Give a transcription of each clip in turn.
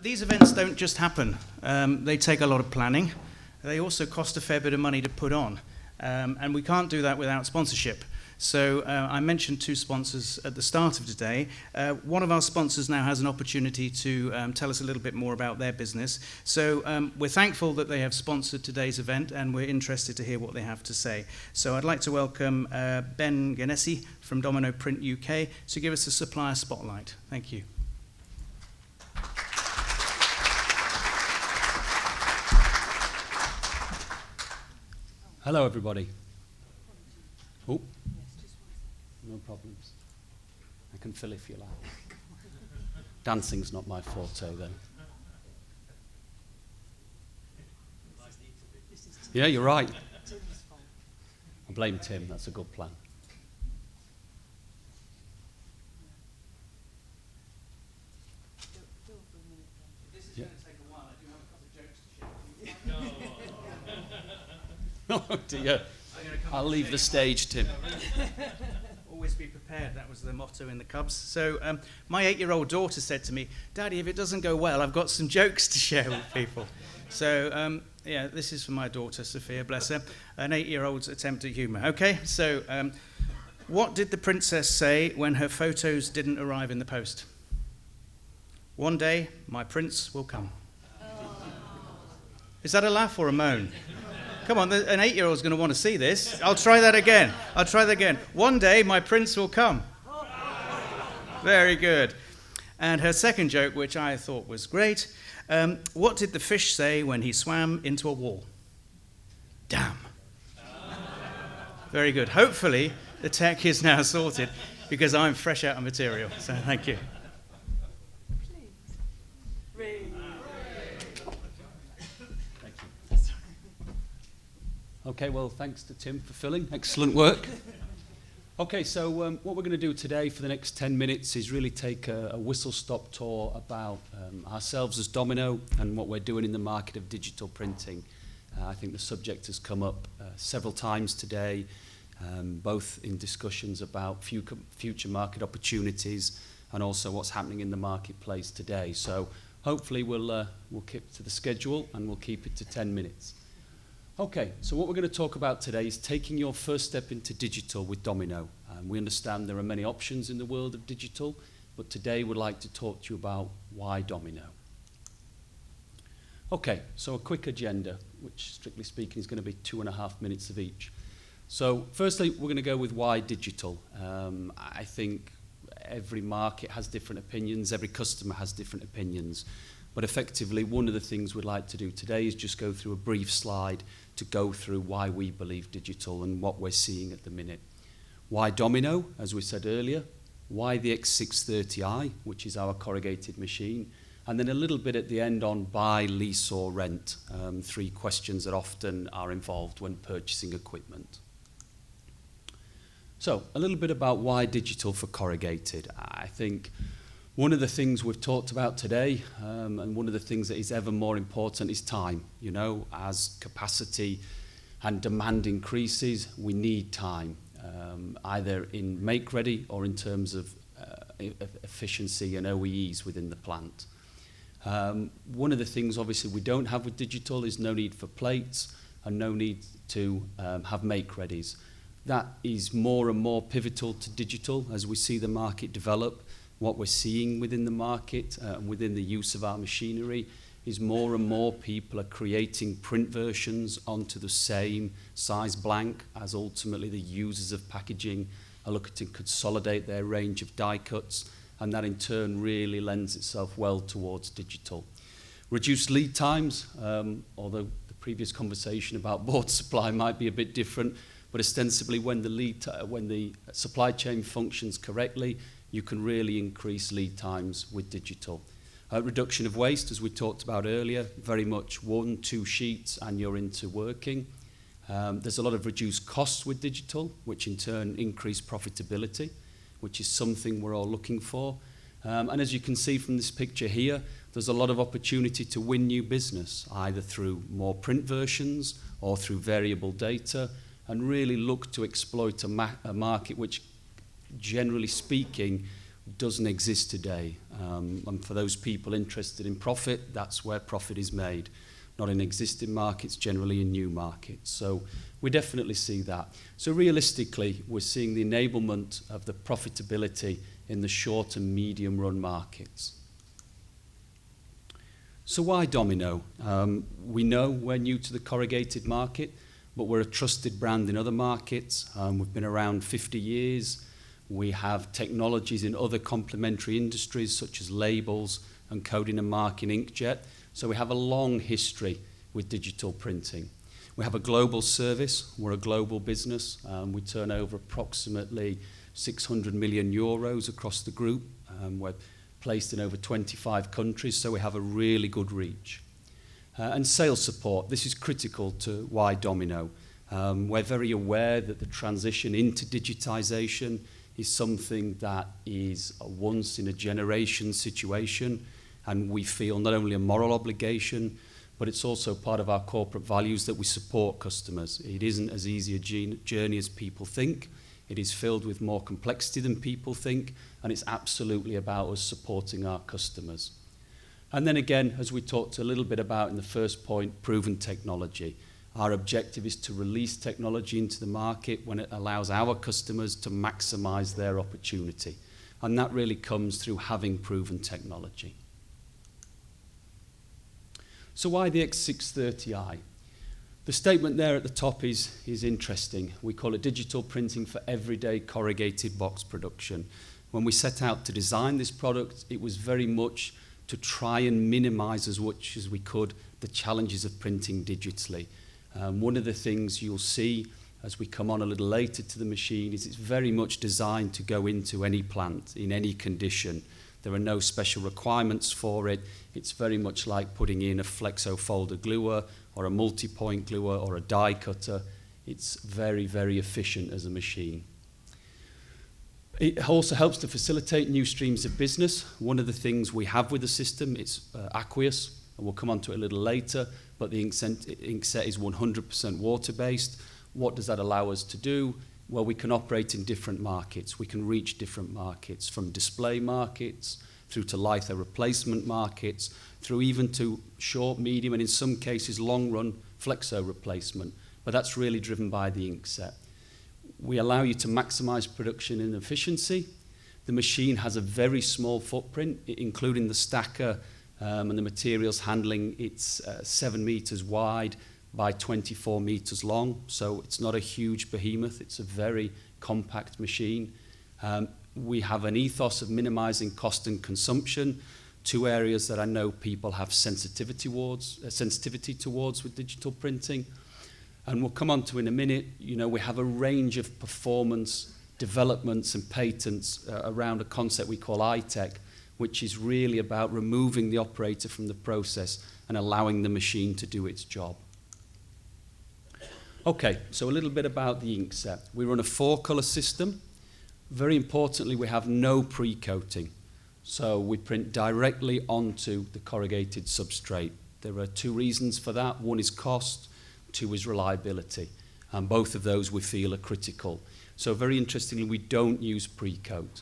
These events don't just happen. They take a lot of planning. They also cost a fair bit of money to put on. And we can't do that without sponsorship. So I mentioned two sponsors at the start of today. One of our sponsors now has an opportunity to tell us a little bit more about their business. So we're thankful that they have sponsored today's event, and we're interested to hear what they have to say. So I'd like to welcome Ben Guenessi from Domino Print UK to give us a supplier spotlight. Thank you. Hello, everybody. Oh, no problems. I can fill if you like. Dancing's not my forte, then. Yeah, you're right. I blame Tim. That's a good plan. This is going to take a while. I do have a couple of jokes to share. Oh dear. I'll leave the stage, Tim. Always be prepared. That was the motto in the Cubs. So my 8-year-old daughter said to me, "Daddy, if it doesn't go well, I've got some jokes to share with people." So yeah, this is for my daughter, Sophia, bless her, an 8-year-old's attempt at humour. Okay, so what did the princess say when her photos didn't arrive in the post? "One day, my prince will come." Is that a laugh or a moan? Come on, an 8-year-old's going to want to see this. I'll try that again. "One day, my prince will come." Very good. And her second joke, which I thought was great, what did the fish say when he swam into a wall? "Damn." Very good. Hopefully, the tech is now sorted, because I'm fresh out of material. So thank you. Okay, well, thanks to Tim for filling. Excellent work. Okay, so what we're going to do today for the next 10 minutes is really take a whistle-stop tour about ourselves as Domino and what we're doing in the market of digital printing. I think the subject has come up several times today, both in discussions about future market opportunities and also what's happening in the marketplace today. So hopefully we'll keep to the schedule and we'll keep it to 10 minutes. Okay, so what we're going to talk about today is taking your first step into digital with Domino. We understand there are many options in the world of digital, but today we'd like to talk to you about why Domino. Okay, so a quick agenda, which strictly speaking is going to be 2.5 minutes of each. So firstly, we're going to go with why digital. I think every market has different opinions, every customer has different opinions. But effectively, one of the things we'd like to do today is just go through a brief slide to go through why we believe digital and what we're seeing at the minute. Why Domino, as we said earlier. Why the X630i, which is our corrugated machine. And then a little bit at the end on buy, lease or rent. 3 questions that often are involved when purchasing equipment. So, a little bit about why digital for corrugated. I think one of the things we've talked about today, and one of the things that is ever more important is time. You know, as capacity and demand increases, we need time, either in make ready or in terms of efficiency and OEEs within the plant. One of the things obviously we don't have with digital is no need for plates and no need to have make readies. That is more and more pivotal to digital as we see the market develop. What we're seeing within the market and within the use of our machinery is more and more people are creating print versions onto the same size blank as ultimately the users of packaging are looking to consolidate their range of die cuts, and that in turn really lends itself well towards digital. Reduced lead times, although the previous conversation about board supply might be a bit different, but ostensibly when the supply chain functions correctly, you can really increase lead times with digital. Reduction of waste, as we talked about earlier, very much 1-2 sheets and you're into working. There's a lot of reduced costs with digital, which in turn increase profitability, which is something we're all looking for. And as you can see from this picture here, there's a lot of opportunity to win new business, either through more print versions or through variable data, and really look to exploit a market which, generally speaking, doesn't exist today. And for those people interested in profit, that's where profit is made. Not in existing markets, generally in new markets. So we definitely see that. So realistically, we're seeing the enablement of the profitability in the short and medium run markets. So why Domino? We know we're new to the corrugated market, but we're a trusted brand in other markets. We've been around 50 years. We have technologies in other complementary industries such as labels and coding and marking inkjet. So we have a long history with digital printing. We have a global service. We're a global business. We turn over approximately 600 million euros across the group. We're placed in over 25 countries, so we have a really good reach. And sales support. This is critical to why Domino. We're very aware that the transition into digitization is something that is a once-in-a-generation situation, and we feel not only a moral obligation, but it's also part of our corporate values that we support customers. It isn't as easy a journey as people think. It is filled with more complexity than people think, and it's absolutely about us supporting our customers. And then again, as we talked a little bit about in the first point, proven technology. Our objective is to release technology into the market when it allows our customers to maximize their opportunity. And that really comes through having proven technology. So why the X630i? The statement there at the top is interesting. We call it digital printing for everyday corrugated box production. When we set out to design this product, it was very much to try and minimize as much as we could the challenges of printing digitally. One of the things you'll see as we come on a little later to the machine is it's very much designed to go into any plant in any condition. There are no special requirements for it. It's very much like putting in a flexo folder gluer or a multi-point gluer or a die cutter. It's very, very efficient as a machine. It also helps to facilitate new streams of business. One of the things we have with the system is aqueous, and we'll come on to it a little later, but the inkset is 100% water-based. What does that allow us to do? Well, we can operate in different markets. We can reach different markets, from display markets through to litho replacement markets, through even to short, medium, and in some cases long-run flexo replacement. But that's really driven by the inkset. We allow you to maximize production and efficiency. The machine has a very small footprint, including the stacker and the materials handling. It's 7 meters wide by 24 meters long, so it's not a huge behemoth. It's a very compact machine. We have an ethos of minimizing cost and consumption, two areas that I know people have sensitivity towards with digital printing. And we'll come on to in a minute, we have a range of performance developments and patents around a concept we call iTech, which is really about removing the operator from the process and allowing the machine to do its job. Okay, so a little bit about the inkset. We run a 4-color system. Very importantly, we have no pre-coating. So we print directly onto the corrugated substrate. There are 2 reasons for that. One is cost, 2 is reliability. And both of those we feel are critical. So very interestingly, we don't use pre-coat.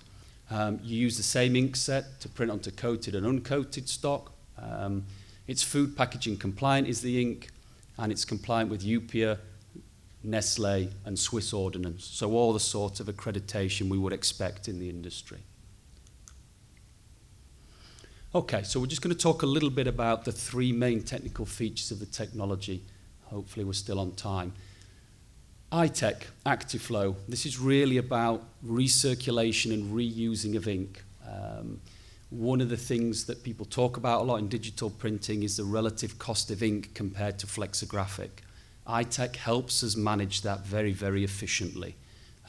You use the same inkset to print onto coated and uncoated stock. It's food packaging compliant is the ink, and it's compliant with UPIA, Nestle, and Swiss ordinance. So all the sort of accreditation we would expect in the industry. Okay, so we're just going to talk a little bit about the 3 main technical features of the technology. Hopefully we're still on time. iTech, ActiveFlow. This is really about recirculation and reusing of ink. One of the things that people talk about a lot in digital printing is the relative cost of ink compared to flexographic. iTech helps us manage that very, very efficiently.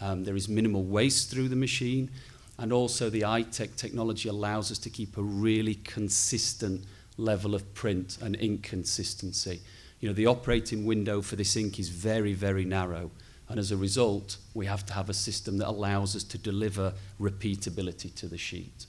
There is minimal waste through the machine, and also the iTech technology allows us to keep a really consistent level of print and ink consistency. The operating window for this ink is very, very narrow, and as a result, we have to have a system that allows us to deliver repeatability to the sheet.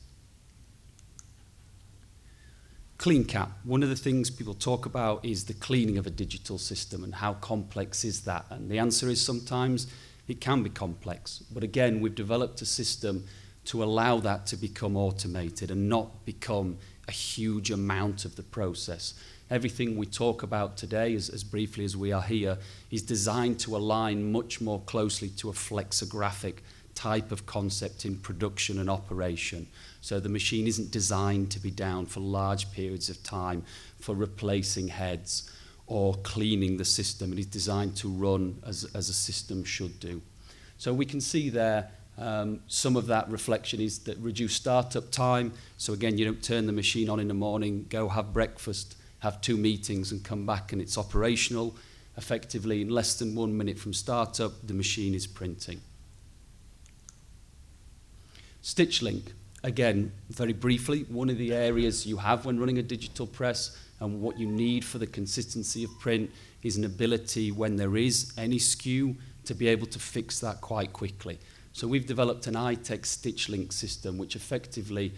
Clean cap. One of the things people talk about is the cleaning of a digital system and how complex is that? And the answer is sometimes it can be complex. But again, we've developed a system to allow that to become automated and not become a huge amount of the process. Everything we talk about today, as briefly as we are here, is designed to align much more closely to a flexographic type of concept in production and operation. So the machine isn't designed to be down for large periods of time for replacing heads or cleaning the system. It is designed to run as a system should do. So we can see there some of that reflection is that reduced startup time. So again, you don't turn the machine on in the morning, go have breakfast, have 2 meetings and come back and it's operational. Effectively, in less than 1 minute from startup, the machine is printing. Stitch link, again, very briefly, one of the areas you have when running a digital press and what you need for the consistency of print is an ability when there is any skew to be able to fix that quite quickly. So we've developed an iTech stitch link system which effectively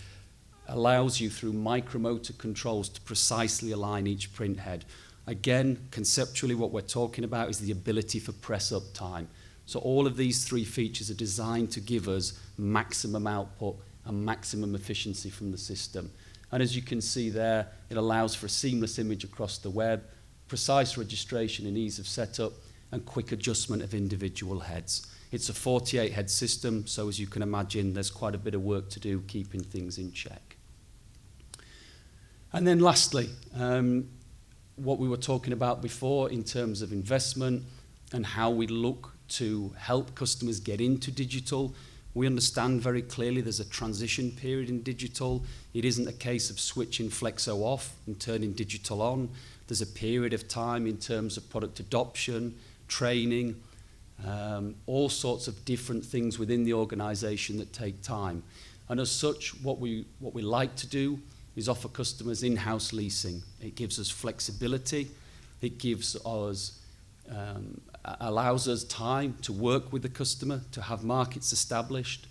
allows you through micromotor controls to precisely align each print head. Again, conceptually what we're talking about is the ability for press up time. So all of these 3 features are designed to give us maximum output and maximum efficiency from the system. And as you can see there, it allows for a seamless image across the web, precise registration and ease of setup, and quick adjustment of individual heads. It's a 48 head system, so as you can imagine, there's quite a bit of work to do keeping things in check. And then lastly, what we were talking about before in terms of investment and how we look to help customers get into digital. We understand very clearly there's a transition period in digital. It isn't a case of switching Flexo off and turning digital on. There's a period of time in terms of product adoption, training, all sorts of different things within the organization that take time. And as such, what we like to do is offer customers in-house leasing. It gives us flexibility. It gives us allows us time to work with the customer, to have markets established,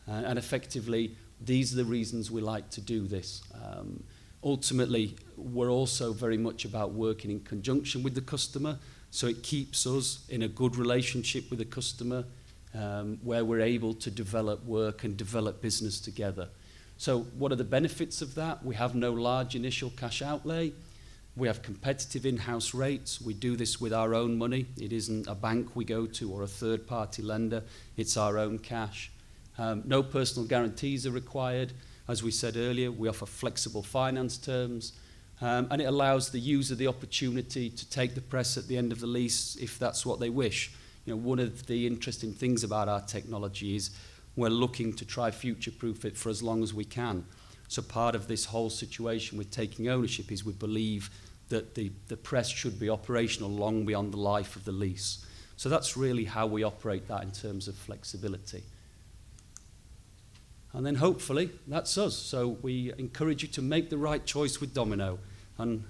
and effectively, these are the reasons we like to do this. Ultimately, we're also very much about working in conjunction with the customer, so it keeps us in a good relationship with the customer, where we're able to develop work and develop business together. So what are the benefits of that? We have no large initial cash outlay. We have competitive in-house rates. We do this with our own money. It isn't a bank we go to or a third-party lender. It's our own cash. No personal guarantees are required. As we said earlier, we offer flexible finance terms, and it allows the user the opportunity to take the press at the end of the lease if that's what they wish. You know, one of the interesting things about our technology is we're looking to try future-proof it for as long as we can. So part of this whole situation with taking ownership is we believe that the press should be operational long beyond the life of the lease. So that's really how we operate that in terms of flexibility. And then hopefully that's us. So we encourage you to make the right choice with Domino. And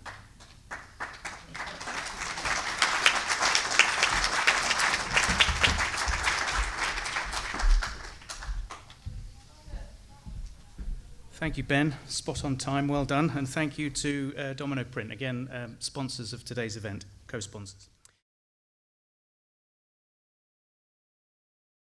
Thank you, Ben. Spot on time, well done. And thank you to Domino Print, again, sponsors of today's event, co-sponsors.